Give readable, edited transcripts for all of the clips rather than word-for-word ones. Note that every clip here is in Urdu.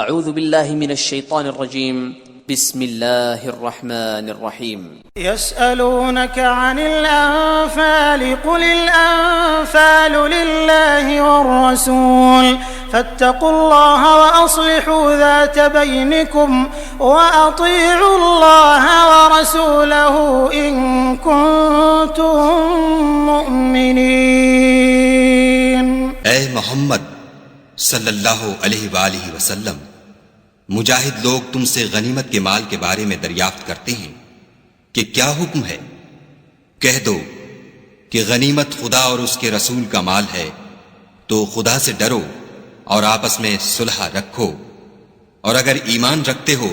اعوذ باللہ من الشیطان الرجیم بسم اللہ الرحمن الرحیم يسألونك عن الأنفال قل الأنفال لله والرسول فاتقوا الله وأصلحوا ذات بينكم وأطيعوا الله ورسوله إن كنتم مؤمنين. اے محمد صلی اللہ علیہ وآلہ وسلم، مجاہد لوگ تم سے غنیمت کے مال کے بارے میں دریافت کرتے ہیں کہ کیا حکم ہے؟ کہہ دو کہ غنیمت خدا اور اس کے رسول کا مال ہے، تو خدا سے ڈرو اور آپس میں صلح رکھو، اور اگر ایمان رکھتے ہو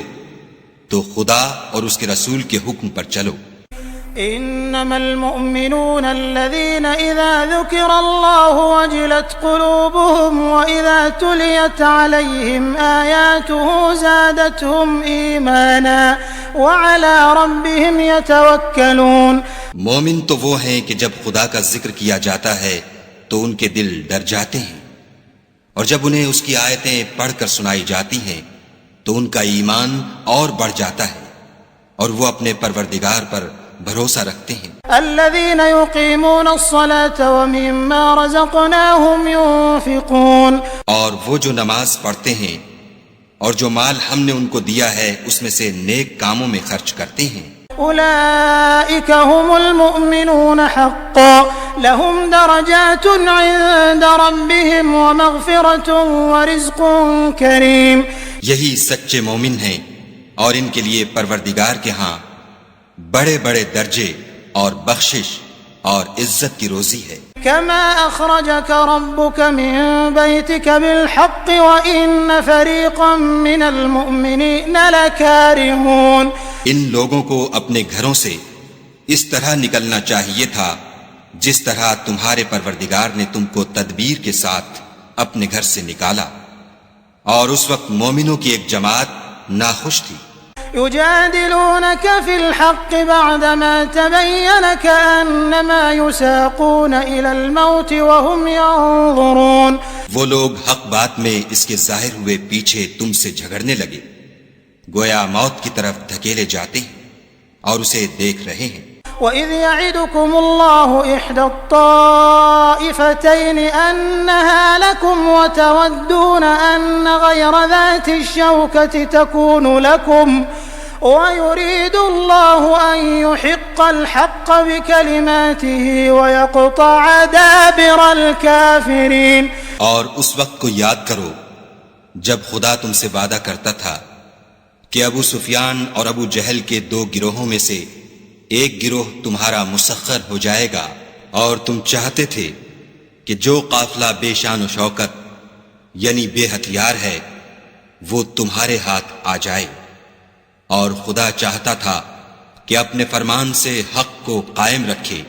تو خدا اور اس کے رسول کے حکم پر چلو. إنما المؤمنون الذين إذا ذكر الله وجلت قلوبهم وإذا تليت عليهم آياته زادتهم إيمانا وعلى ربهم يتوكلون. مومن تو وہ ہیں کہ جب خدا کا ذکر کیا جاتا ہے تو ان کے دل ڈر جاتے ہیں، اور جب انہیں اس کی آیتیں پڑھ کر سنائی جاتی ہیں تو ان کا ایمان اور بڑھ جاتا ہے، اور وہ اپنے پروردگار پر بھروسہ رکھتے ہیں. الذين يقيمون الصلاة ومما رزقناهم ينفقون. اور وہ جو نماز پڑھتے ہیں اور جو مال ہم نے ان کو دیا ہے اس میں سے نیک کاموں میں خرچ کرتے ہیں. أولئك هم المؤمنون حقا لهم درجات عند ربهم ومغفرة ورزق كريم. یہی سچے مومن ہیں، اور ان کے لیے پروردگار کے ہاں بڑے بڑے درجے اور بخشش اور عزت کی روزی ہے. كما أخرجك ربك من بيتك بالحق وإن فريقا من المؤمنين لكارهون. ان لوگوں کو اپنے گھروں سے اس طرح نکلنا چاہیے تھا جس طرح تمہارے پروردگار نے تم کو تدبیر کے ساتھ اپنے گھر سے نکالا، اور اس وقت مومنوں کی ایک جماعت ناخوش تھی. يجادلونك في الحق بعدما تبين كأنما يساقون إلى الموت وهم ينظرون. وہ لوگ حق بات میں اس کے ظاہر ہوئے پیچھے تم سے جھگڑنے لگے، گویا موت کی طرف دھکیلے جاتے ہیں اور اسے دیکھ رہے ہیں. وَإِذْ يَعِدُكُمُ اللَّهُ إِحْدَى الطَّائِفَتَيْنِ أَنَّهَا لَكُمْ وَتَوَدُّونَ أَنَّ غَيْرَ ذَاتِ الشَّوْكَةِ تَكُونُ لَكُمْ وَيُرِيدُ اللَّهُ أَن يُحِقَّ الْحَقَّ بِكَلِمَاتِهِ وَيَقْطَعَ دَابِرَ الْكَافِرِينَ. اور اس وقت کو یاد کرو جب خدا تم سے وعدہ کرتا تھا کہ ابو سفیان اور ابو جہل کے دو گروہوں میں سے ایک گروہ تمہارا مسخر ہو جائے گا، اور تم چاہتے تھے کہ جو قافلہ بے شان و شوکت یعنی بے ہتھیار ہے وہ تمہارے ہاتھ آ جائے، اور خدا چاہتا تھا کہ اپنے فرمان سے حق کو قائم رکھے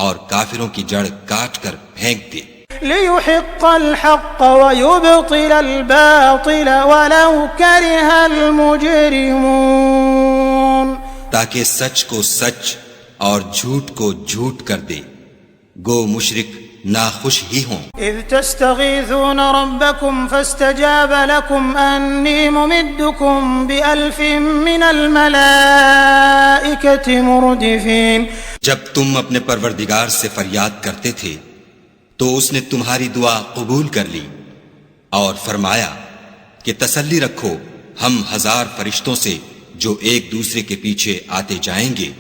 اور کافروں کی جڑ کاٹ کر پھینک دے. لِيُحِقَّ الْحَقَّ وَيُبْطِلَ الْبَاطِلَ وَلَوْ كَرِهَ الْمُجْرِمُونَ. تاکہ سچ کو سچ اور جھوٹ کو جھوٹ کر دے، گو مشرک ناخوش ہی ہوں. اذ تستغیثون ربکم فاستجاب لکم انی ممدکم بألف من الملائکۃ مردفین. جب تم اپنے پروردگار سے فریاد کرتے تھے تو اس نے تمہاری دعا قبول کر لی اور فرمایا کہ تسلی رکھو، ہم 1000 فرشتوں سے جو ایک دوسرے کے پیچھے آتے جائیں گے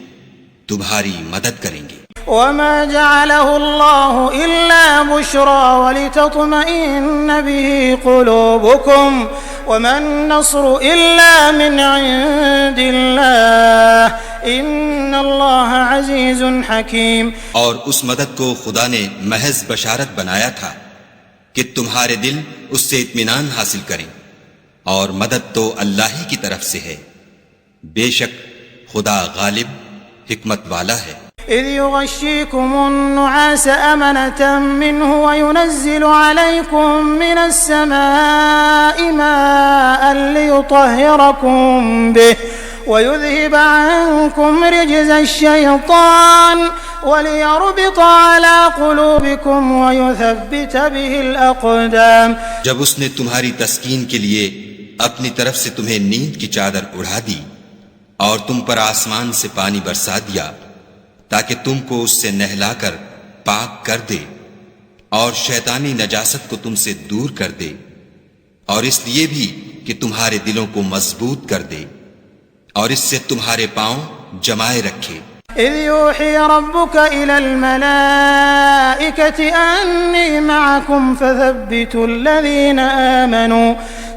تمہاری مدد کریں گے. وما جعله الله إلا بشرى ولتطمئن به قلوبكم وما النصر إلا من عند الله إن الله عزيز حكيم. اور اس مدد کو خدا نے محض بشارت بنایا تھا کہ تمہارے دل اس سے اطمینان حاصل کریں، اور مدد تو اللہ ہی کی طرف سے ہے، بے شک خدا غالب حکمت والا ہے. إذ يغشيكم النعاس أمنة منه وينزل عليكم من السماء ماء ليطهركم به ويذهب عنكم رجز الشيطان وليربط على قلوبكم ويثبت به الأقدام. جب اس نے تمہاری تسکین کے لیے اپنی طرف سے تمہیں نیند کی چادر اڑا دی اور تم پر آسمان سے پانی برسا دیا تاکہ تم کو اس سے نہلا کر پاک کر دے اور شیطانی نجاست کو تم سے دور کر دے، اور اس لیے بھی کہ تمہارے دلوں کو مضبوط کر دے اور اس سے تمہارے پاؤں جمائے رکھے۔ إذ يوحي ربك إلى الملائكة أني معكم فثبتوا الذين آمنوا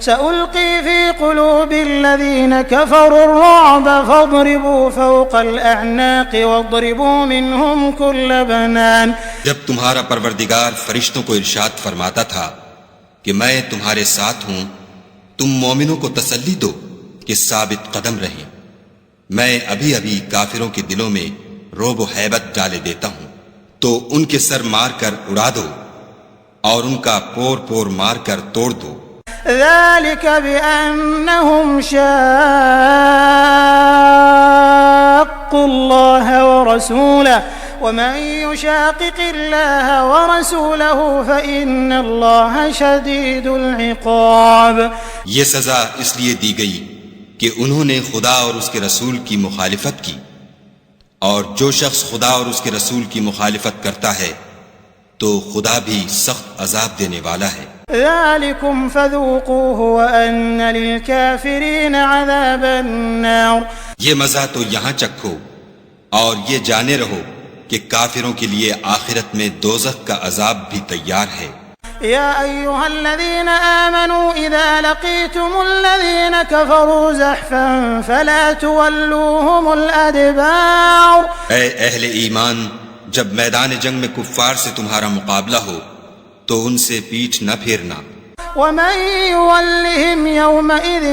سألقي في قلوب الذين كفروا الرعب فاضربوا فوق الأعناق واضربوا منهم كل بنان۔ جب تمہارا پروردگار فرشتوں کو ارشاد فرماتا تھا کہ میں تمہارے ساتھ ہوں، تم مومنوں کو تسلی دو کہ ثابت قدم رہیں، میں ابھی ابھی کافروں کے دلوں میں رعب و ہیبت ڈالے دیتا ہوں، تو ان کے سر مار کر اڑا دو اور ان کا پور پور مار کر توڑ دو۔ ذلك بأنهم شاقوا الله ورسوله ومن يشاقق الله ورسوله فإن الله شديد العقاب۔ یہ سزا اس لیے دی گئی کہ انہوں نے خدا اور اس کے رسول کی مخالفت کی، اور جو شخص خدا اور اس کے رسول کی مخالفت کرتا ہے تو خدا بھی سخت عذاب دینے والا ہے۔ ذلكم فذوقوه وأن للكافرين عذاب النار۔ یہ مزہ تو یہاں چکھو اور یہ جانے رہو کہ کافروں کے لیے آخرت میں دوزخ کا عذاب بھی تیار ہے۔ يا أيها الذين آمنوا إذا لقيتم الذين كفروا زحفا فلا تولوهم الأدبار۔ اے اہل ایمان، جب میدان جنگ میں کفار سے تمہارا مقابلہ ہو تو ان سے پیٹھ نہ پھیرنا۔ ومن يولهم يومئذ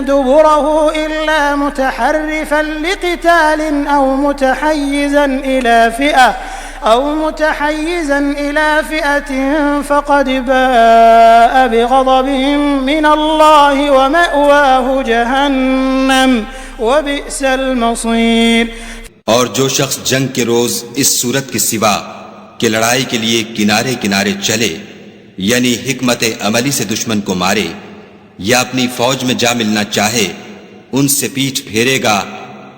دبره إلا متحرفا لقتال أو متحيزا إلى فئة فقد باء بغضب من الله ومأواه جهنم وبئس المصير۔ اور جو شخص جنگ کے روز اس صورت کے سوا کہ لڑائی کے لیے کنارے کنارے چلے، یعنی حکمت عملی سے دشمن کو مارے یا اپنی فوج میں جا ملنا چاہے، ان سے پیٹھ پھیرے گا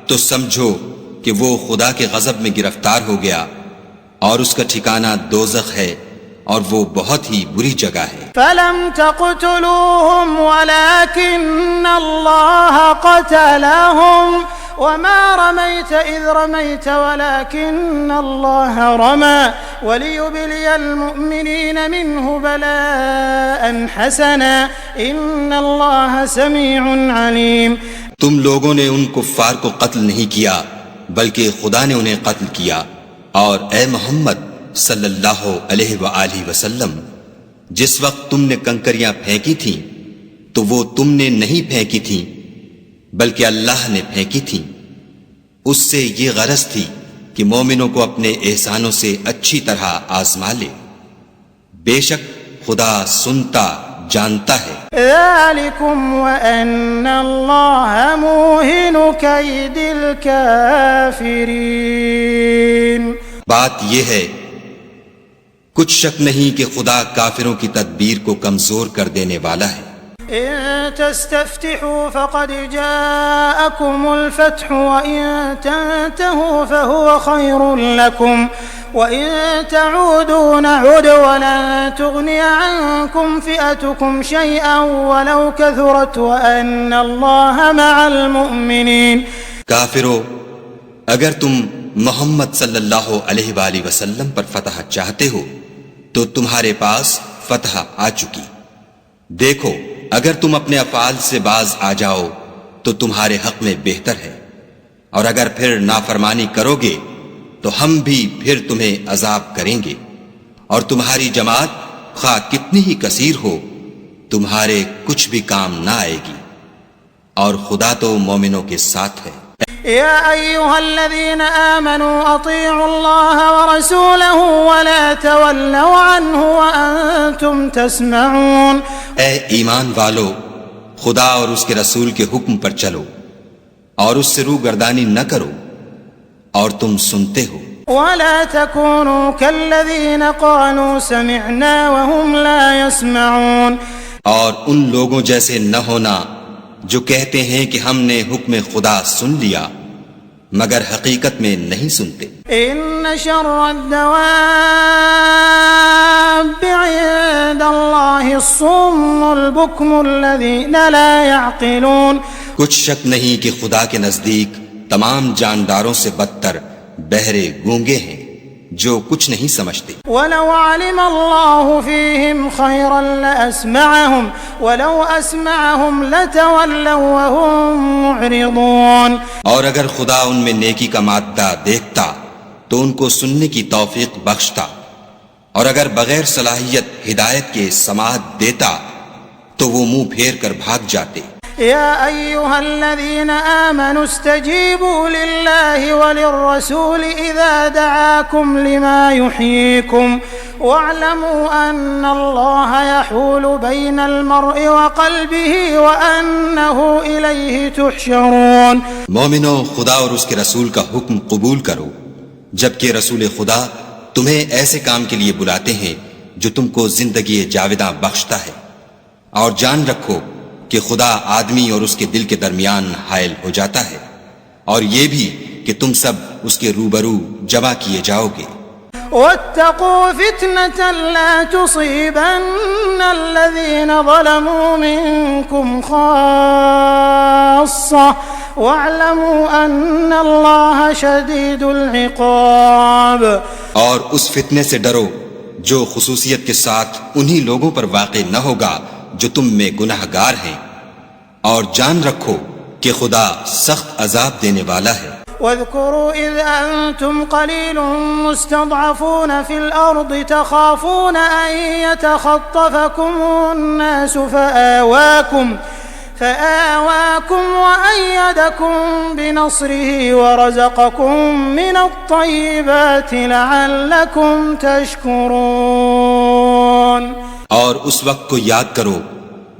تو سمجھو کہ وہ خدا کے غضب میں گرفتار ہو گیا، اور اس کا ٹھکانہ دوزخ ہے اور وہ بہت ہی بری جگہ ہے۔ فلم تقتلوهم ولكن الله قتلهم وما رميت إذ رميت ولكن الله رمى وليبلي المؤمنين منه بلاء حسنا إن الله سميع عليم۔ تم لوگوں نے ان کفار کو قتل نہیں کیا بلکہ خدا نے انہیں قتل کیا، اور اے محمد صلی اللہ علیہ وآلہ وسلم، جس وقت تم نے کنکریاں پھینکی تھیں تو وہ تم نے نہیں پھینکی تھیں بلکہ اللہ نے پھینکی تھیں، اس سے یہ غرض تھی کہ مومنوں کو اپنے احسانوں سے اچھی طرح آزما لے، بے شک خدا سنتا جانتا ہے۔ ذالکم وان اللہ موہن کید الکافرین۔ بات یہ ہے، کچھ شک نہیں کہ خدا کافروں کی تدبیر کو کمزور کر دینے والا ہے۔ ان تستفتحوا فقد جاءكم الفتح وان تنتهوا فهو خير لكم وان تعودوا نعد ولن تغني عنكم فئتكم شيئا ولو كثرت وان الله مع المؤمنين۔ کافرو، اگر تم محمد صلی اللہ علیہ وآلہ وسلم پر فتح چاہتے ہو تو تمہارے پاس فتح آ چکی، دیکھو اگر تم اپنے افعال سے باز آ جاؤ تو تمہارے حق میں بہتر ہے، اور اگر پھر نافرمانی کرو گے تو ہم بھی پھر تمہیں عذاب کریں گے، اور تمہاری جماعت خواہ کتنی ہی کثیر ہو تمہارے کچھ بھی کام نہ آئے گی، اور خدا تو مومنوں کے ساتھ ہے۔ يا أيها الذين آمنوا أطيعوا الله ورسوله ولا تولوا عنه وأنتم تسمعون۔ اے ایمان والو، خدا اور اس کے رسول کے حکم پر چلو اور اس سے روگردانی نہ کرو اور تم سنتے ہو۔ ولا تكونوا كالذين قالوا سمعنا وهم لا يسمعون۔ اور ان لوگوں جیسے نہ ہونا جو کہتے ہیں کہ ہم نے حکم خدا سن لیا مگر حقیقت میں نہیں سنتے۔ ان شر الدواب عند اللہ الصم البکم الذین لا يعقلون۔ کچھ شک نہیں کہ خدا کے نزدیک تمام جانداروں سے بدتر بہرے گونگے ہیں جو کچھ نہیں سمجھتے۔ وَلَوْ عَلِمَ اللَّهُ فِيهِمْ خَيْرًا لَأَسْمَعَهُمْ وَلَوْ أَسْمَعَهُمْ لَتَوَلَّوْا وَهُمْ مُعْرِضُونَ۔ اور اگر خدا ان میں نیکی کا مادہ دیکھتا تو ان کو سننے کی توفیق بخشتا، اور اگر بغیر صلاحیت ہدایت کے سماعت دیتا تو وہ منہ پھیر کر بھاگ جاتے۔ يا أيها الذين آمنوا استجيبوا لله وللرسول إذا دعاكم لما يحييكم واعلموا أن الله يحول بين المرء وقلبه وأنه إليه تحشرون۔ مومنو، خدا اور اس کے رسول کا حکم قبول کرو جبکہ رسول خدا تمہیں ایسے کام کے لیے بلاتے ہیں جو تم کو زندگی جاوداں بخشتا ہے، اور جان رکھو کہ خدا آدمی اور اس کے دل کے درمیان حائل ہو جاتا ہے، اور یہ بھی کہ تم سب اس کے روبرو جمع کیے جاؤ گے۔ واتقوا فتنة لا تصيبن الذين ظلموا منكم خاصة واعلموا أن الله شديد العقاب۔ اور اس فتنے سے ڈرو جو خصوصیت کے ساتھ انہی لوگوں پر واقع نہ ہوگا جو تم میں گناہ گار ہیں، اور جان رکھو کہ خدا سخت عذاب دینے والا ہے۔ واذكروا إذ أنتم قليل مستضعفون في الأرض تخافون أن يتخطفكم الناس فآواكم وأيدكم بنصره ورزقكم من الطيبات لعلكم تشكرون۔ اور اس وقت کو یاد کرو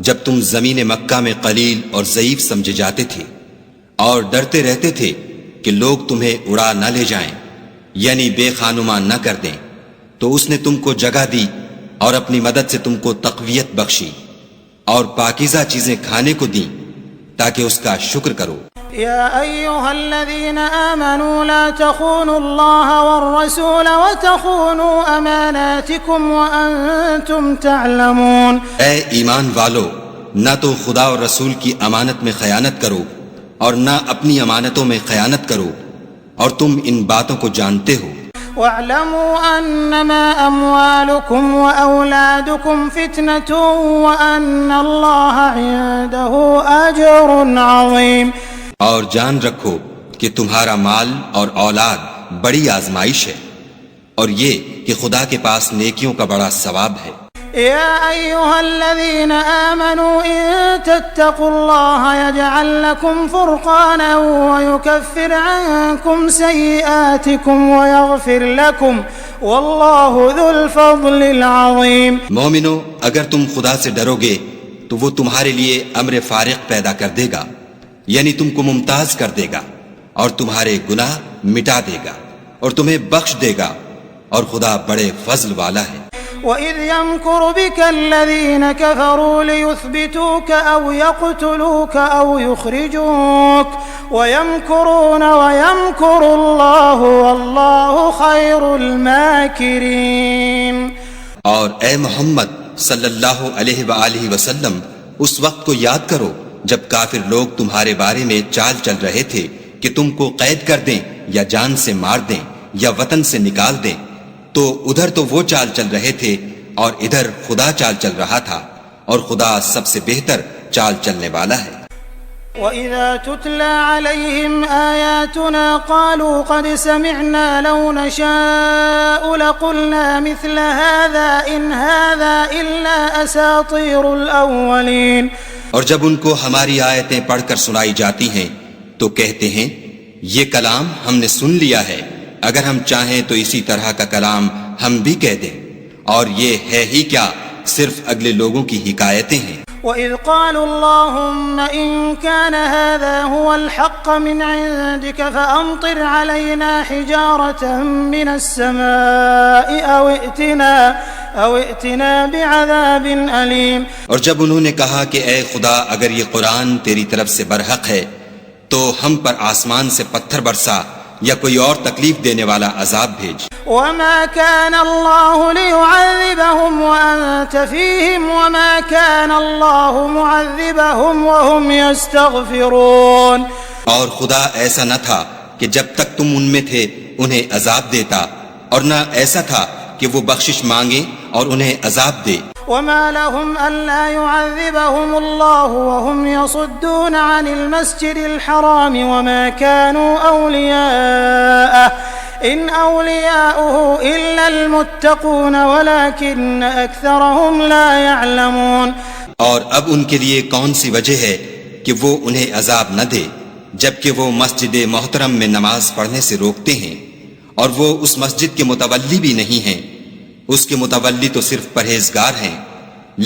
جب تم زمین مکہ میں قلیل اور ضعیف سمجھے جاتے تھے اور ڈرتے رہتے تھے کہ لوگ تمہیں اڑا نہ لے جائیں، یعنی بے خانما نہ کر دیں، تو اس نے تم کو جگہ دی اور اپنی مدد سے تم کو تقویت بخشی اور پاکیزہ چیزیں کھانے کو دیں تاکہ اس کا شکر کرو۔ يا أيها الذين آمنوا لا تخونوا الله والرسول وتخونوا أماناتكم وأنتم تعلمون۔ اے ایمان والو، نہ تو خدا اور رسول کی امانت میں خیانت کرو اور نہ اپنی امانتوں میں خیانت کرو، اور تم ان باتوں کو جانتے ہو۔ واعلموا أنما أموالكم وأولادكم فتنة وأن الله عنده أجر عظيم۔ اور جان رکھو کہ تمہارا مال اور اولاد بڑی آزمائش ہے، اور یہ کہ خدا کے پاس نیکیوں کا بڑا ثواب ہے۔ يا أيها الذين آمنوا إن تتقوا الله يجعل لكم فرقانا ويكفر عنكم سيئاتكم ويغفر لكم والله ذو الفضل العظيم۔ مومنو، اگر تم خدا سے ڈرو گے تو وہ تمہارے لیے امر فارق پیدا کر دے گا، یعنی تم کو ممتاز کر دے گا اور تمہارے گناہ مٹا دے گا اور تمہیں بخش دے گا، اور خدا بڑے فضل والا ہے۔ وَإِذْ يَمْكُرُ بِكَ الَّذِينَ كَفَرُوا لِيُثْبِتُوكَ أَوْ يَقْتُلُوكَ أَوْ يُخْرِجُوكَ وَيَمْكُرُونَ وَيَمْكُرُ اللَّهُ وَاللَّهُ خَيْرُ الْمَاكِرِينَ۔ اور اے محمد صلی اللہ علیہ وآلہ وسلم، اس وقت کو یاد کرو جب کافر لوگ تمہارے بارے میں چال چل رہے تھے کہ تم کو قید کر دیں یا جان سے مار دیں یا وطن سے نکال دیں، تو ادھر تو وہ چال چل رہے تھے اور ادھر خدا چال چل رہا تھا، اور خدا سب سے بہتر چال چلنے والا ہے۔ وَإِذَا تُتْلَى عَلَيْهِمْ آيَاتُنَا قَالُوا قَدْ سَمِعْنَا لَوْ نَشَاءُ لَقُلْنَا مِثْلَ هَذَا إِنْ هَذَا إِلَّا أَسَاطِيرُ الْأَوَّلِينَ۔ اور جب ان کو ہماری آیتیں پڑھ کر سنائی جاتی ہیں تو کہتے ہیں یہ کلام ہم نے سن لیا ہے، اگر ہم چاہیں تو اسی طرح کا کلام ہم بھی کہہ دیں، اور یہ ہے ہی کیا، صرف اگلے لوگوں کی حکایتیں ہیں۔ وإذ قالوا اللهم إن كان هذا هو الحق من عندك فأمطر علينا حجارة من السماء أو ائتنا بعذاب أليم. اور جب انہوں نے کہا کہ اے خدا اگر یہ قرآن تیری طرف سے برحق ہے تو ہم پر آسمان سے پتھر برسا یا کوئی اور تکلیف دینے والا عذاب بھیج. وما كان الله ليعذبهم وأنت فيهم وما كان الله معذبهم وهم يستغفرون. اور خدا ایسا نہ تھا کہ جب تک تم ان میں تھے انہیں عذاب دیتا، اور نہ ایسا تھا کہ وہ بخشش مانگے اور انہیں عذاب دے. وما لهم ألا يعذبهم الله وهم يصدون عن المسجد الحرام وما كانوا أولياءه إن أولياؤه إلا المتقون ولكن أكثرهم لا يعلمون. اور اب ان کے لیے کون سی وجہ ہے کہ وہ انہیں عذاب نہ دے جبکہ وہ مسجد محترم میں نماز پڑھنے سے روکتے ہیں، اور وہ اس مسجد کے متولی بھی نہیں ہیں. اس کے متولی تو صرف پرہیزگار ہیں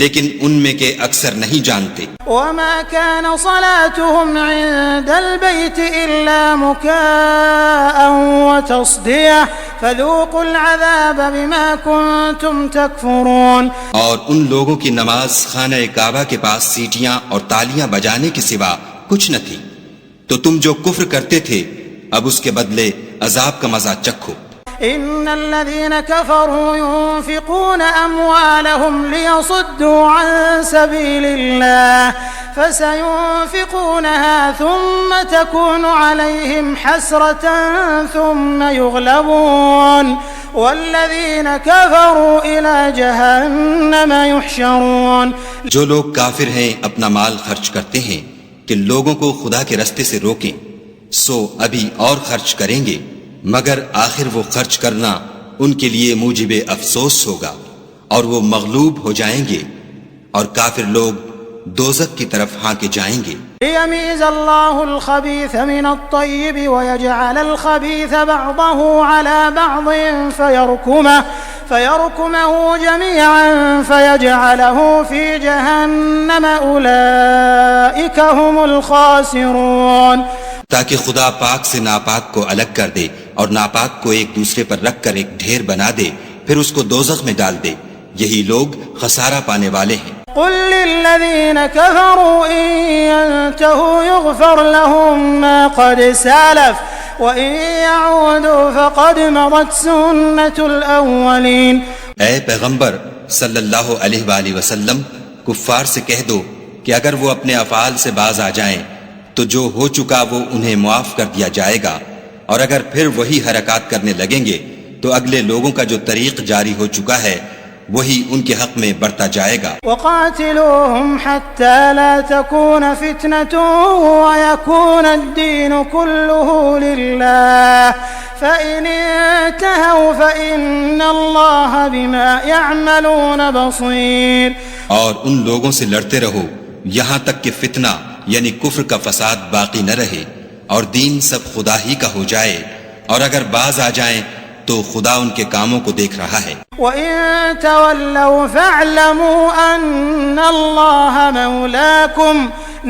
لیکن ان میں کے اکثر نہیں جانتے. وما كان صلاتهم عند البيت إلا مكاء وتصدية فذوقوا العذاب بما كنتم تكفرون. اور ان لوگوں کی نماز خانہ کعبہ کے پاس سیٹیاں اور تالیاں بجانے کے سوا کچھ نہ تھی، تو تم جو کفر کرتے تھے اب اس کے بدلے عذاب کا مزہ چکھو. إن الذين كفروا ينفقون أموالهم ليصدوا عن سبيل الله فسينفقونها ثم تكون عليهم حسرة ثم يغلبون والذين كفروا إلى جهنم يحشرون. جو لوگ کافر ہیں اپنا مال خرچ کرتے ہیں کہ لوگوں کو خدا کے رستے سے روکیں، سو ابھی اور خرچ کریں گے، مگر آخر وہ خرچ کرنا ان کے لیے موجب افسوس ہوگا اور وہ مغلوب ہو جائیں گے، اور کافر لوگ دوزخ کی طرف ہانکے جائیں گے. ليميز الله الخبيث من الطيب ويجعل الخبيث بعضه على بعض فيركمه جميعا فيجعله في جهنم أولئك هم الخاسرون. تاکہ خدا پاک سے ناپاک کو الگ کر دے اور ناپاک کو ایک دوسرے پر رکھ کر ایک ڈھیر بنا دے، پھر اس کو دوزخ میں ڈال دے. یہی لوگ خسارہ پانے والے ہیں. قل للذين كفروا إن ينتهوا يغفر لهم ما قد سلف وإن يعودوا فقد مضت سنة الأولين. اے پیغمبر صلی اللہ علیہ وآلہ وسلم، کفار سے کہہ دو کہ اگر وہ اپنے افعال سے باز آ جائیں تو جو ہو چکا وہ انہیں معاف کر دیا جائے گا، اور اگر پھر وہی حرکات کرنے لگیں گے تو اگلے لوگوں کا جو طریق جاری ہو چکا ہے وہی ان کے حق میں بڑھتا جائے گا. وقاتلوهم حتى لا تكون فتنة ويكون الدين كله لله فإن انتهوا فإن الله بما يعملون بصير. اور ان لوگوں سے لڑتے رہو یہاں تک کہ فتنہ یعنی کفر کا فساد باقی نہ رہے اور دین سب خدا ہی کا ہو جائے، اور اگر باز آ جائیں تو خدا ان کے کاموں کو دیکھ رہا ہے. وَإِن تَوَلَّوْا فَاعْلَمُوا أَنَّ اللَّهَ مَوْلَاكُمْ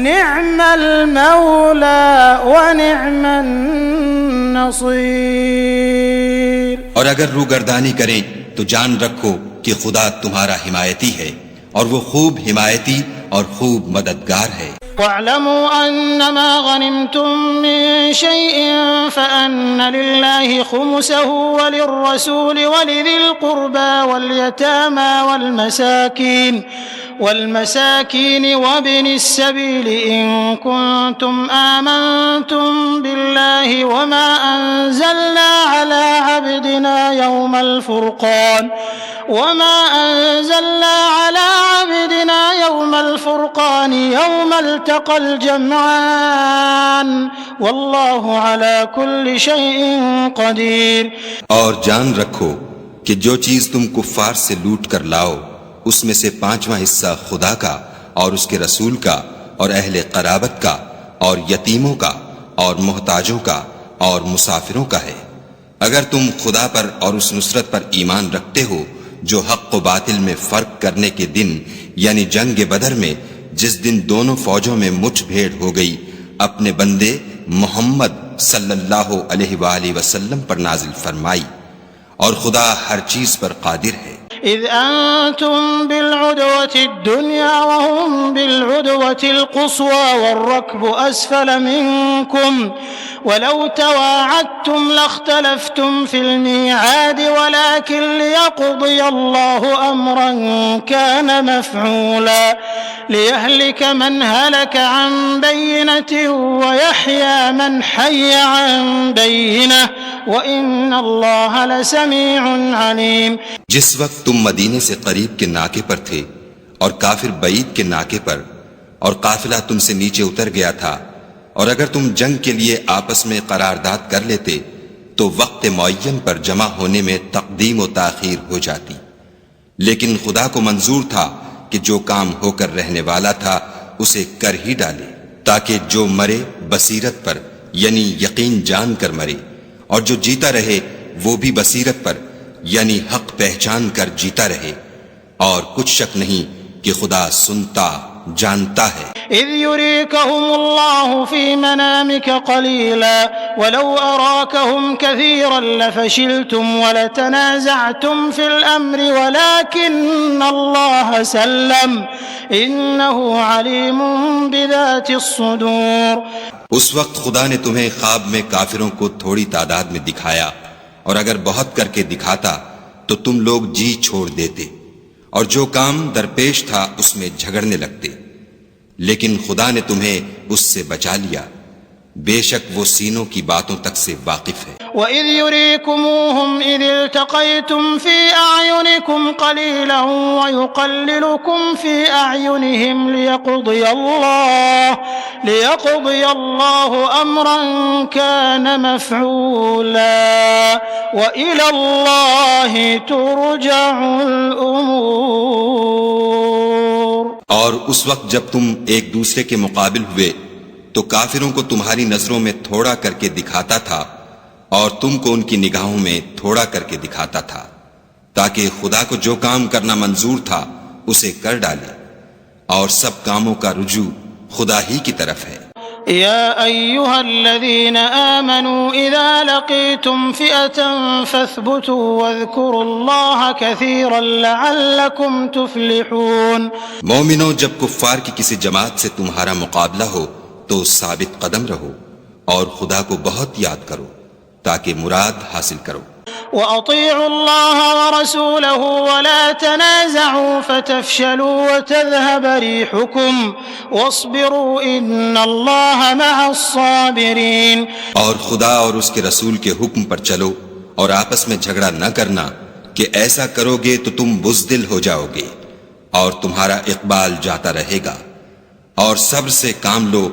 نِعْمَ الْمَوْلَى وَنِعْمَ النَّصِيرُ. اور اگر روگردانی کریں تو جان رکھو کہ خدا تمہارا حمایتی ہے اور وہ خوب حمایتی اور خوب مددگار ہے. واعلموا أنما غنمتم من شيء فأن لله خمسه وللرسول ولذي القربى واليتامى والمساكين وابن السبيل إن كنتم آمنتم بالله وما أنزلنا على عبدنا يوم الفرقان يوم التقى الجمعان والله على كل شيء قدير. اور جان رکھو کہ جو چیز تم کفار سے لوٹ کر لاؤ اس میں سے 5واں حصہ خدا کا اور اس کے رسول کا اور اہل قرابت کا اور یتیموں کا اور محتاجوں کا اور مسافروں کا ہے. اگر تم خدا پر اور اس نصرت پر ایمان رکھتے ہو جو حق و باطل میں فرق کرنے کے دن یعنی جنگ بدر میں جس دن دونوں فوجوں میں مٹھ بھیڑ ہو گئی اپنے بندے محمد صلی اللہ علیہ وآلہ وسلم پر نازل فرمائی، اور خدا ہر چیز پر قادر ہے۔ إذ أنتم بالعدوة الدنيا وهم بالعدوة القصوى والركب أسفل منكم ولو تواعدتم لاختلفتم في الميعاد ولكن ليقضي الله أمرا كان مفعولا ليهلك من هلك عن بينة ويحيى من حي عن بينة وإن الله لسميع عليم۔ جس وقت تم مدینے سے قریب کے ناکے پر تھے اور کافر بعید کے ناکے پر، اور قافلہ تم سے نیچے اتر گیا تھا، اور اگر تم جنگ کے لیے آپس میں قرارداد کر لیتے تو وقت معین پر جمع ہونے میں تقدیم و تاخیر ہو جاتی، لیکن خدا کو منظور تھا کہ جو کام ہو کر رہنے والا تھا اسے کر ہی ڈالے، تاکہ جو مرے بصیرت پر یعنی یقین جان کر مرے، اور جو جیتا رہے وہ بھی بصیرت پر یعنی حق پہچان کر جیتا رہے، اور کچھ شک نہیں کہ خدا سنتا جانتا ہے۔ إذ يريكهم الله في منامك قليلا ولو أراكهم كثيرا لفشلتم ولتنازعتم في الأمر ولكن الله سلم إنه عليم بذات الصدور۔ اس وقت خدا نے تمہیں خواب میں کافروں کو تھوڑی تعداد میں دکھایا، اور اگر بہت کر کے دکھاتا تو تم لوگ جی چھوڑ دیتے، اور جو کام درپیش تھا اس میں جھگڑنے لگتے، لیکن خدا نے تمہیں اس سے بچا لیا، بے شک وہ سینوں کی باتوں تک سے واقف ہے۔ وَإِذْ يُرِيكُمُوهُمْ إِذِ الْتَقَيْتُمْ فِي أَعْيُنِكُمْ قَلِيلًا وَيُقَلِّلُكُمْ فِي أَعْيُنِهِمْ لِيَقْضِيَ اللَّهُ أَمْرًا كَانَ مَفْعُولًا وَإِلَى اللَّهِ تُرْجَعُ الْأُمُورُ۔ اور اس وقت جب تم ایک دوسرے کے مقابل ہوئے تو کافروں کو تمہاری نظروں میں تھوڑا کر کے دکھاتا تھا، اور تم کو ان کی نگاہوں میں تھوڑا کر کے دکھاتا تھا، تاکہ خدا کو جو کام کرنا منظور تھا اسے کر ڈالے، اور سب کاموں کا رجوع خدا ہی کی طرف ہے۔ يا أيها الذين آمنوا إذا لقيتم فئة فاثبتوا واذكروا الله كثيرا لعلكم تفلحون۔ مومنوں، جب کفار کی کسی جماعت سے تمہارا مقابلہ ہو تو ثابت قدم رہو، اور خدا کو بہت یاد کرو تاکہ مراد حاصل کرو۔ وأطيعوا الله ورسوله ولا تنازعوا فتفشلوا وتذهب ريحكم واصبروا إن الله مع الصابرين۔ اور خدا اور اس کے رسول کے حکم پر چلو، اور آپس میں جھگڑا نہ کرنا کہ ایسا کرو گے تو تم بزدل ہو جاؤ گے، اور تمہارا اقبال جاتا رہے گا، اور صبر سے کام لو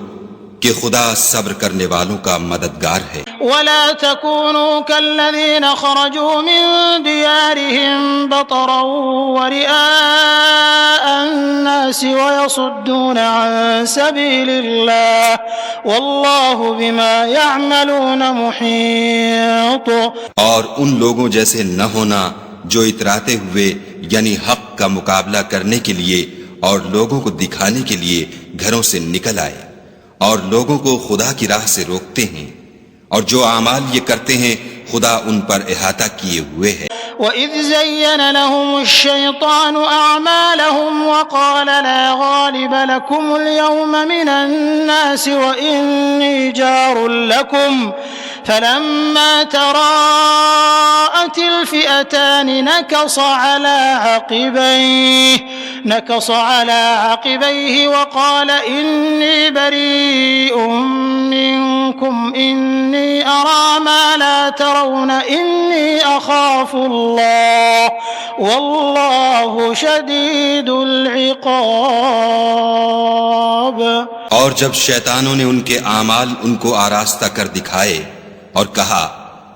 کہ خدا صبر کرنے والوں کا مددگار ہے۔ ولا تكونوا كالذين خرجوا من ديارهم بطرا ورئاء الناس ويصدون عن سبيل الله والله بما يعملون محيط۔ اور ان لوگوں جیسے نہ ہونا جو اتراتے ہوئے یعنی حق کا مقابلہ کرنے کے لیے اور لوگوں کو دکھانے کے لیے گھروں سے نکل آئے، اور لوگوں کو خدا کی راہ سے روکتے ہیں، اور جو اعمال یہ کرتے ہیں خدا ان پر احاطہ کیے ہوئے ہے۔ وَإِذْ زَيَّنَ لَهُمُ الشَّيْطَانُ أَعْمَالَهُمْ وَقَالَ لَا غَالِبَ لَكُمُ الْيَوْمَ مِنَ النَّاسِ وَإِنِّي جَارٌ لَكُمْ فَلَمَّا تَرَاءَتِ الْفِئَتَانِ نكص على عقبيه وقال إني بريء منكم إني أرى ما لا ترون إني أخاف الله والله شديد العقاب۔ اور جب شیطانوں نے ان کے اعمال ان کو آراستہ کر دکھائے اور کہا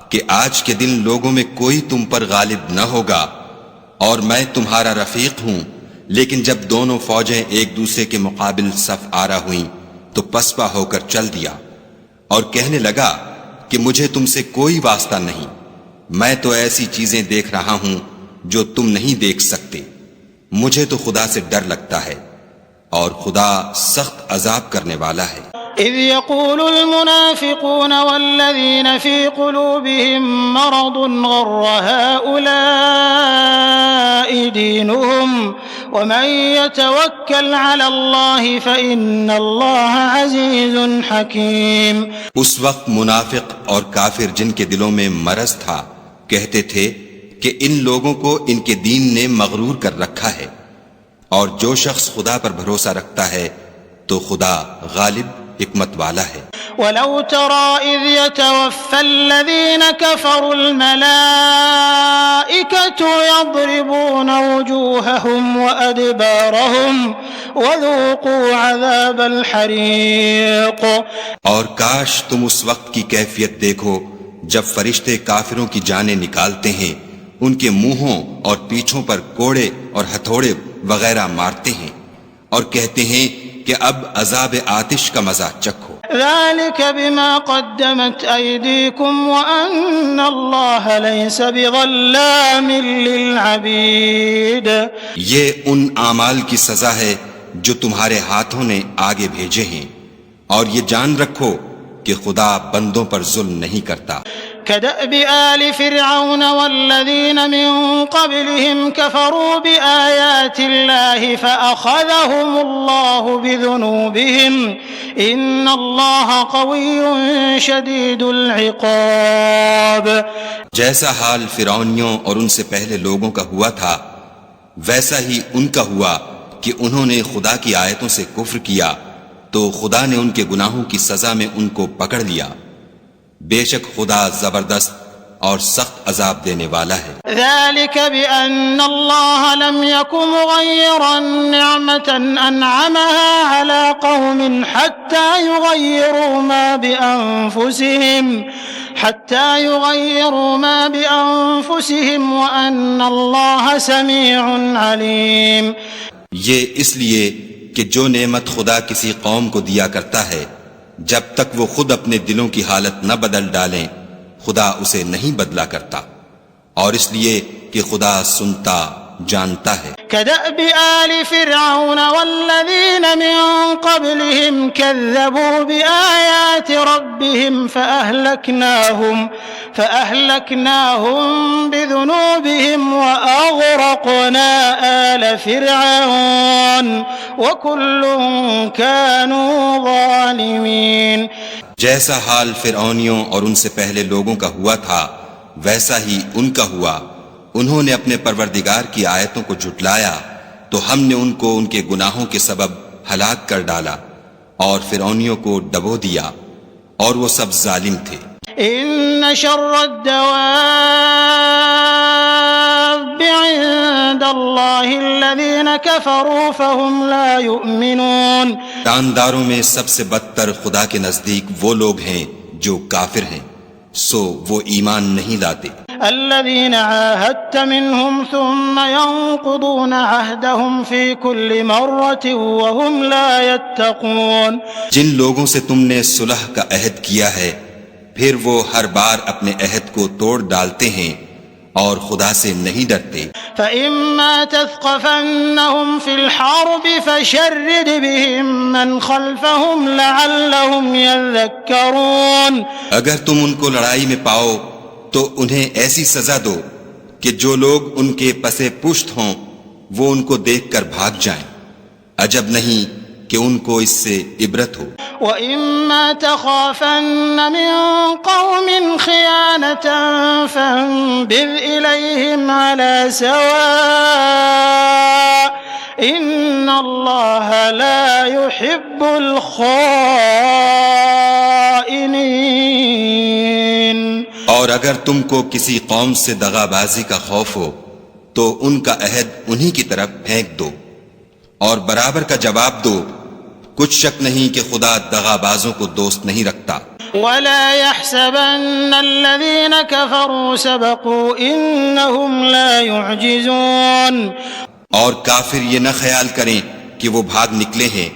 کہ آج کے دن لوگوں میں کوئی تم پر غالب نہ ہوگا اور میں تمہارا رفیق ہوں، لیکن جب دونوں فوجیں ایک دوسرے کے مقابل صف آرا ہوئیں تو پسپا ہو کر چل دیا اور کہنے لگا کہ مجھے تم سے کوئی واسطہ نہیں، میں تو ایسی چیزیں دیکھ رہا ہوں جو تم نہیں دیکھ سکتے، مجھے تو خدا سے ڈر لگتا ہے اور خدا سخت عذاب کرنے والا ہے۔ إذ يقول المنافقون والذين في قلوبهم مرض غر هؤلاء دينهم ومن يتوكل على الله فإن الله عزيز حكيم۔ اس وقت منافق اور کافر جن کے دلوں میں مرض تھا کہتے تھے کہ ان لوگوں کو ان کے دین نے مغرور کر رکھا ہے، اور جو شخص خدا پر بھروسہ رکھتا ہے تو خدا غالب حکمت والا ہے۔ ولو ترى إذ يتوفى الذين كفروا الملائكة يضربون وجوههم وأدبارهم وذوقوا عذاب الحريق۔ اور کاش تم اس وقت کی کیفیت دیکھو جب فرشتے کافروں کی جانیں نکالتے ہیں، ان کے منہوں اور پیٹھوں پر کوڑے اور ہتھوڑے وغیرہ مارتے ہیں اور کہتے ہیں کہ اب عذاب آتش کا مزہ چکھو۔ ذلك بما قدمت أيديكم وأن الله ليس بظلام للعبيد۔ یہ ان اعمال کی سزا ہے جو تمہارے ہاتھوں نے آگے بھیجے ہیں، اور یہ جان رکھو کہ خدا بندوں پر ظلم نہیں کرتا۔ كدأب آل فرعون والذين من قبلهم كفروا بآيات الله فأخذهم الله بذنوبهم إن الله قوي شديد العقاب۔ جیسا حال فرعونیوں اور ان سے پہلے لوگوں کا ہوا تھا ویسا ہی ان کا ہوا کہ انہوں نے خدا کی آیتوں سے کفر کیا تو خدا نے ان کے گناہوں کی سزا میں ان کو پکڑ لیا۔ بے شک خدا زبردست اور سخت عذاب دینے والا ہے۔ ذلك بأن الله لم يكن مغيرا نعمة أنعمها على قوم حتى يغيروا ما بأنفسهم وأن الله سميع عليم۔ یہ اس لیے کہ جو نعمت خدا کسی قوم کو دیا کرتا ہے جب تک وہ خود اپنے دلوں کی حالت نہ بدل ڈالیں خدا اسے نہیں بدلا کرتا، اور اس لیے کہ خدا سنتا جانتا ہے۔ كدأب آل فرعون والذين من قبلهم كذبوا بآيات ربهم فأهلكناهم بذنوبهم وأغرقنا آل فرعون وكل كانوا ظالمين۔ جیسا حال فرعونیوں اور ان سے پہلے لوگوں کا ہوا تھا ویسا ہی ان کا ہوا۔ انہوں نے اپنے پروردگار کی آیتوں کو جھٹلایا تو ہم نے ان کو ان کے گناہوں کے سبب ہلاک کر ڈالا اور فرعونیوں کو ڈبو دیا، اور وہ سب ظالم تھے۔ ان شر الدواب عند الله الذين كفروا فهم لا يؤمنون۔ جانداروں میں سب سے بدتر خدا کے نزدیک وہ لوگ ہیں جو کافر ہیں، سو وہ ایمان نہیں لاتے۔ الذين عاهدت منهم ثم ينقضون عهدهم في كل مرة وهم لا يتقون۔ جن لوگوں سے تم نے صلح کا عہد کیا ہے پھر وہ ہر بار اپنے عہد کو توڑ ڈالتے ہیں اور خدا سے نہیں ڈرتے۔ فإما تثقفنهم في الحرب فشرد بهم من خلفهم لعلهم يذكرون۔ اگر تم ان کو لڑائی میں پاؤ تو انہیں ایسی سزا دو کہ جو لوگ ان کے پسے پشت ہوں وہ ان کو دیکھ کر بھاگ جائیں، عجب نہیں کہ ان کو اس سے عبرت ہو۔ وَإِمَّا تَخَافَنَّ مِن قَوْمٍ خِيَانَةً فَانبِذْ إِلَيْهِمْ عَلَى سَوَاءٍ إِنَّ اللَّهَ لَا يُحِبُّ الْخَائِنِينَ۔ اور اگر تم کو کسی قوم سے دغا بازی کا خوف ہو تو ان کا عہد انہی کی طرف پھینک دو اور برابر کا جواب دو، کچھ شک نہیں کہ خدا دغا بازوں کو دوست نہیں رکھتا۔ وَلَا يَحْسَبَنَّ الَّذِينَ كَفَرُوا سَبَقُوا إِنَّهُمْ لَا يُعْجِزُونَ۔ اور کافر یہ نہ خیال کریں کہ وہ بھاگ نکلے ہیں،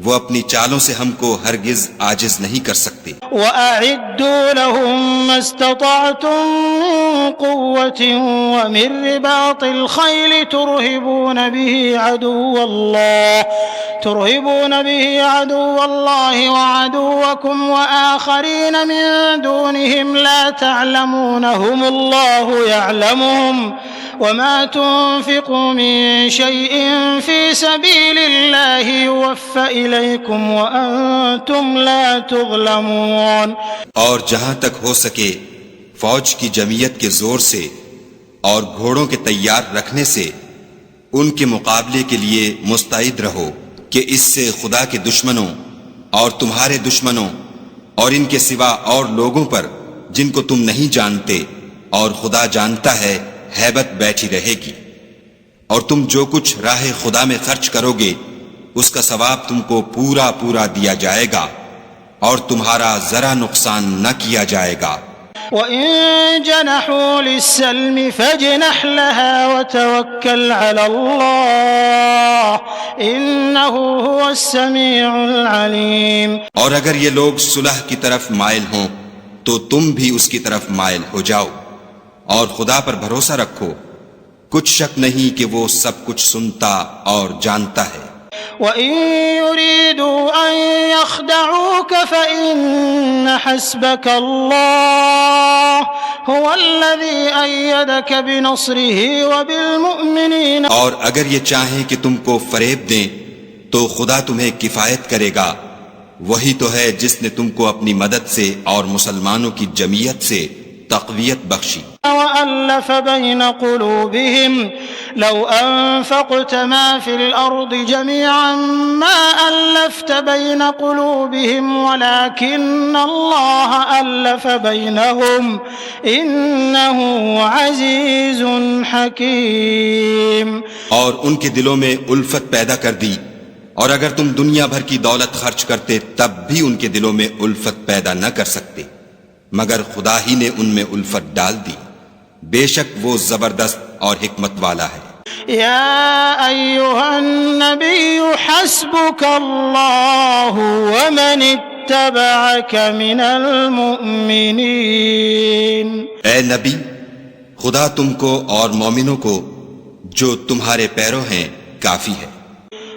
وہ اپنی چالوں سے ہم کو ہرگز عاجز نہیں کر سکتے۔ وَأَعِدُّوا لَهُم مَّا اسْتَطَعْتُم مِّن قُوَّةٍ وَمِن رِّبَاطِ الْخَيْلِ تُرْهِبُونَ به عَدُوَّ اللَّهِ وَعَدُوَّكُمْ وَآخَرِينَ مِن دُونِهِمْ لَا تَعْلَمُونَهُمُ اللَّهُ يَعْلَمُهُمْ وما تنفقوا من شيء في سبيل الله يوفى إليكم وأنتم لا تظلمون۔ اور جہاں تک ہو سکے فوج کی جمعیت کے زور سے اور گھوڑوں کے تیار رکھنے سے ان کے مقابلے کے لیے مستعد رہو کہ اس سے خدا کے دشمنوں اور تمہارے دشمنوں اور ان کے سوا اور لوگوں پر جن کو تم نہیں جانتے اور خدا جانتا ہے ہیبت بیٹھی رہے گی، اور تم جو کچھ راہ خدا میں خرچ کرو گے اس کا ثواب تم کو پورا پورا دیا جائے گا اور تمہارا ذرا نقصان نہ کیا جائے گا۔ وَإِن جَنَحُوا لِلسَّلْمِ فَاجْنَحْ لَهَا وَتَوَكَّلْ عَلَى اللَّهِ إِنَّهُ هُوَ السَّمِيعُ الْعَلِيمُ۔ اور اگر یہ لوگ صلح کی طرف مائل ہوں تو تم بھی اس کی طرف مائل ہو جاؤ اور خدا پر بھروسہ رکھو، کچھ شک نہیں کہ وہ سب کچھ سنتا اور جانتا ہے۔ وَإِن يُرِيدُوا أَن يَخْدَعُوكَ فَإِنَّ حَسْبَكَ اللَّهُ هُوَ الَّذِي أَيَّدَكَ بِنَصْرِهِ وَبِالْمُؤْمِنِينَ۔ اور اگر یہ چاہیں کہ تم کو فریب دیں تو خدا تمہیں کفایت کرے گا، وہی تو ہے جس نے تم کو اپنی مدد سے اور مسلمانوں کی جمعیت سے تقویت بخشی۔ وَأَلَّفَ بَيْنَ قُلُوبِهِمْ لَوْ أَنفَقْتَ مَا فِي الْأَرْضِ جَمِيعًا مَا أَلَّفْتَ بَيْنَ قُلُوبِهِمْ وَلَكِنَّ اللَّهَ أَلَّفَ بَيْنَهُمْ إِنَّهُ عَزِيزٌ حَكِيمٌ۔ اور ان کے دلوں میں الفت پیدا کر دی، اور اگر تم دنیا بھر کی دولت خرچ کرتے تب بھی ان کے دلوں میں الفت پیدا نہ کر سکتے، مگر خدا ہی نے ان میں الفت ڈال دی، بے شک وہ زبردست اور حکمت والا ہے۔ یا ایھا النبی حسبک اللہ ومن اتبعک من المؤمنین۔ اے نبی، خدا تم کو اور مومنوں کو جو تمہارے پیرو ہیں کافی ہے۔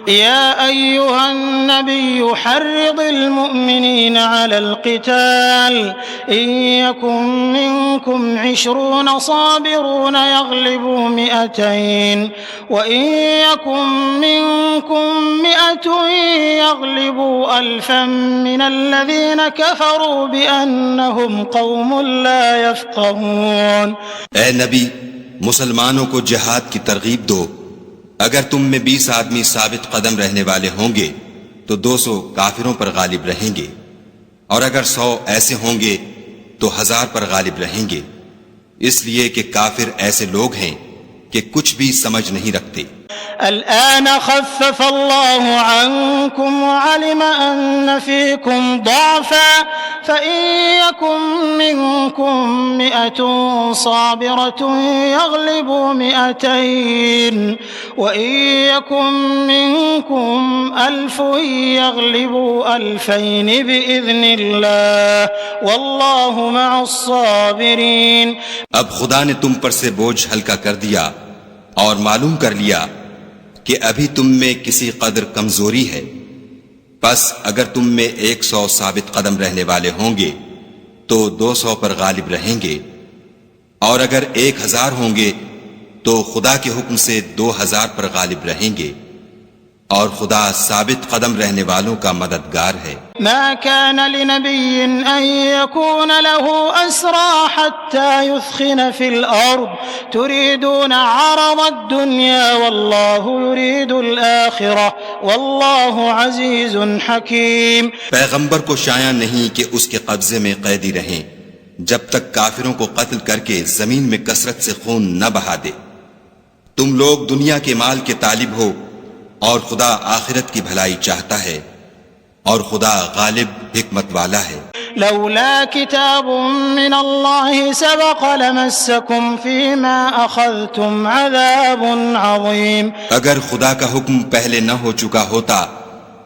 يا أيها النبي حرض المؤمنين على القتال إن يكن منكم 20 صابرون يغلبوا 200 وإن يكن منكم 100 يغلبوا 1000 من الذين كفروا بأنهم قوم لا يفقهون۔ اے نبی، مسلمانوں کو جہاد کی ترغیب دو، اگر تم میں 20 آدمی ثابت قدم رہنے والے ہوں گے تو 200 کافروں پر غالب رہیں گے، اور اگر 100 ایسے ہوں گے تو 1000 پر غالب رہیں گے، اس لیے کہ کافر ایسے لوگ ہیں کہ کچھ بھی سمجھ نہیں رکھتے۔ الآن خفف الله عنكم وعلم أن فيكم ضعفا فإن يكن منكم 100 صابرة يغلبوا 200 وإن يكن منكم 1000 يغلبوا 2000 بإذن الله والله مع الصابرين۔ اب خدا نے تم پر سے بوجھ ہلکا کر دیا اور معلوم کر لیا کہ ابھی تم میں کسی قدر کمزوری ہے، پس اگر تم میں 100 ثابت قدم رہنے والے ہوں گے تو 200 پر غالب رہیں گے، اور اگر 1000 ہوں گے تو خدا کے حکم سے 2000 پر غالب رہیں گے، اور خدا ثابت قدم رہنے والوں کا مددگار ہے۔ ما كان لنبي أن يكون له أسرى حتى يثخن في الأرض تريدون عرض الدنيا والله يريد الآخرة والله عزيز حكيم۔ پیغمبر کو شایع نہیں کہ اس کے قبضے میں قیدی رہیں جب تک کافروں کو قتل کر کے زمین میں کثرت سے خون نہ بہا دے۔ تم لوگ دنیا کے مال کے طالب ہو اور خدا آخرت کی بھلائی چاہتا ہے، اور خدا غالب حکمت والا ہے۔ لولا كتاب من الله سبق لمسكم فيما أخذتم عذاب عظيم۔ اگر خدا کا حکم پہلے نہ ہو چکا ہوتا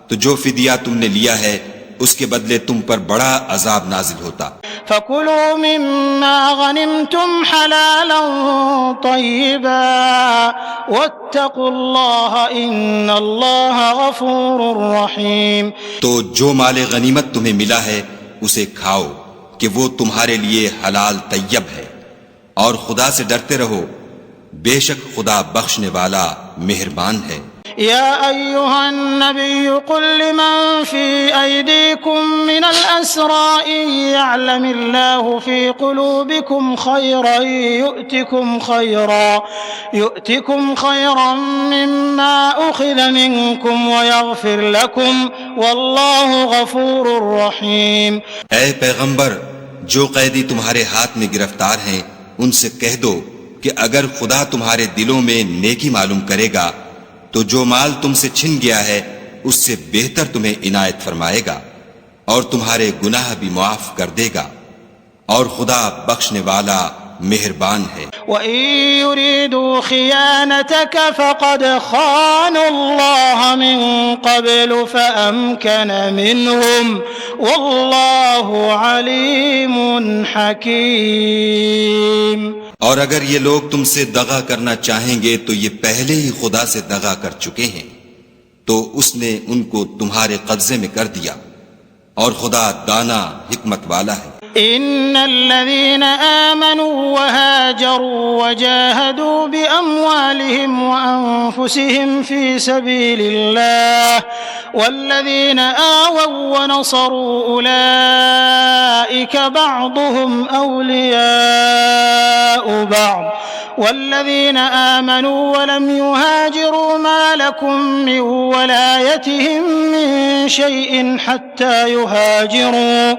تو جو فدیہ تم نے لیا ہے اس کے بدلے تم پر بڑا عذاب نازل ہوتا۔ فَكُلُوا مِمَّا غَنِمْتُمْ حَلَالًا طَيِّبًا وَاتَّقُوا اللَّهَ إِنَّ اللَّهَ غَفُورٌ رَّحِيمٌ۔ تو جو مال غنیمت تمہیں ملا ہے اسے کھاؤ کہ وہ تمہارے لیے حلال طیب ہے، اور خدا سے ڈرتے رہو، بے شک خدا بخشنے والا مہربان ہے۔ يا أيها النبي قل لمن في أيديكم من الأسرى إن يعلم الله في قلوبكم خيرا يؤتكم خيرا مما أخذ منكم ويغفر لكم والله غفور رحيم۔ اے پیغمبر، جو قیدی تمہارے ہاتھ میں گرفتار ہیں ان سے کہہ دو کہ اگر خدا تمہارے دلوں میں نیکی معلوم کرے گا تو جو مال تم سے چھن گیا ہے اس سے بہتر تمہیں عنایت فرمائے گا اور تمہارے گناہ بھی معاف کر دے گا، اور خدا بخشنے والا مہربان ہے۔ وَإِن يُرِيدُوا خِيَانَتَكَ فَقَدْ خَانُوا اللَّهَ مِن قَبْلُ فَأَمْكَنَ مِنْهُمْ وَاللَّهُ عَلِيمٌ حَكِيمٌ۔ اور اگر یہ لوگ تم سے دغا کرنا چاہیں گے تو یہ پہلے ہی خدا سے دغا کر چکے ہیں، تو اس نے ان کو تمہارے قبضے میں کر دیا، اور خدا دانا حکمت والا ہے۔ إن الذين آمنوا وهاجروا وجاهدوا بأموالهم وأنفسهم في سبيل الله والذين آووا ونصروا أولئك بعضهم أولياء بعض والذين آمنوا ولم يهاجروا ما لكم من ولايتهم من شيء حتى يهاجروا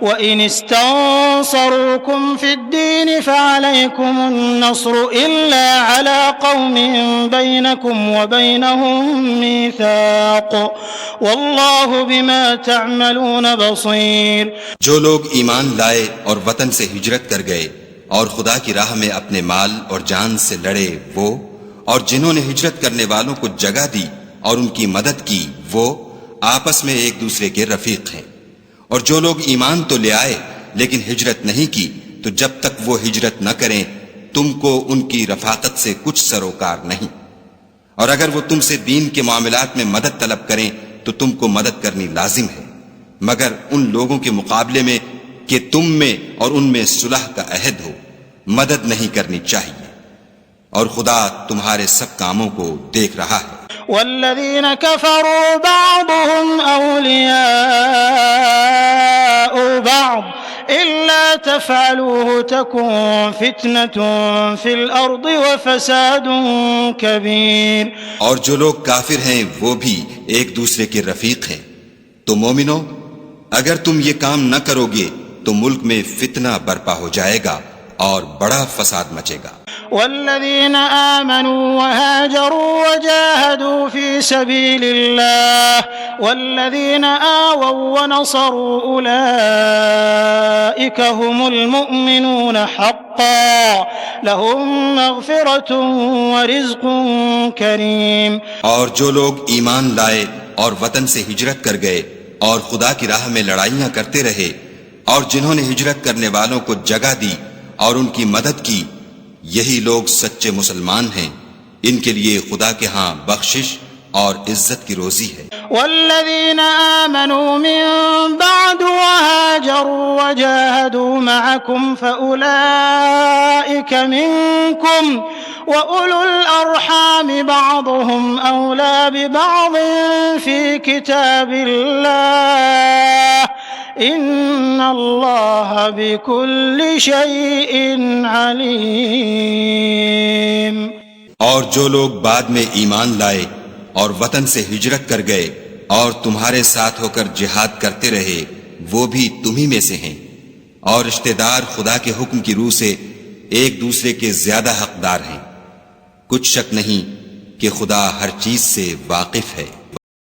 وإن استنصروكم في الدين فعليكم النصر إلا على قوم بينكم وبينهم ميثاق والله بما تعملون بصير۔ جو لوگ ایمان لائے اور وطن سے ہجرت کر گئے اور خدا کی راہ میں اپنے مال اور جان سے لڑے وہ، اور جنہوں نے ہجرت کرنے والوں کو جگہ دی اور ان کی مدد کی وہ آپس میں ایک دوسرے کے رفیق ہیں۔ اور جو لوگ ایمان تو لے آئے لیکن ہجرت نہیں کی تو جب تک وہ ہجرت نہ کریں تم کو ان کی رفاقت سے کچھ سروکار نہیں، اور اگر وہ تم سے دین کے معاملات میں مدد طلب کریں تو تم کو مدد کرنی لازم ہے، مگر ان لوگوں کے مقابلے میں کہ تم میں اور ان میں صلح کا عہد ہو مدد نہیں کرنی چاہیے، اور خدا تمہارے سب کاموں کو دیکھ رہا ہے۔ والذين كفروا بعضهم أولياء بعض إلا تفعلوه تكن فتنة في الأرض وفساد كبير۔ اور جو لوگ کافر ہیں وہ بھی ایک دوسرے کے رفیق ہیں، تو مومنو اگر تم یہ کام نہ کرو گے تو ملک میں فتنہ برپا ہو جائے گا اور بڑا فساد مچے گا۔ والذين آمنوا وهاجروا وجاهدوا في سبيل الله والذين آووا ونصروا أولئك هم المؤمنون حقا لهم مغفرة ورزق كريم۔ اور جو لوگ ایمان لائے اور وطن سے ہجرت کر گئے اور خدا کی راہ میں لڑائیاں کرتے رہے، اور جنہوں نے ہجرت کرنے والوں کو جگہ دی اور ان کی مدد کی، یہی لوگ سچے مسلمان ہیں، ان کے لیے خدا کے ہاں بخشش اور عزت کی روزی ہے۔ والذین آمنوا من بعد وهاجروا وجاهدوا معكم فأولئك منكم وأولو الأرحام بعضهم أولى ببعض في كتاب الله إن الله بكل شيء عليم۔ اور جو لوگ بعد میں ایمان لائے اور وطن سے ہجرت کر گئے اور تمہارے ساتھ ہو کر جہاد کرتے رہے وہ بھی تمہیں میں سے ہیں، اور رشتہ دار خدا کے حکم کی روح سے ایک دوسرے کے زیادہ حقدار ہیں، کچھ شک نہیں کہ خدا ہر چیز سے واقف ہے۔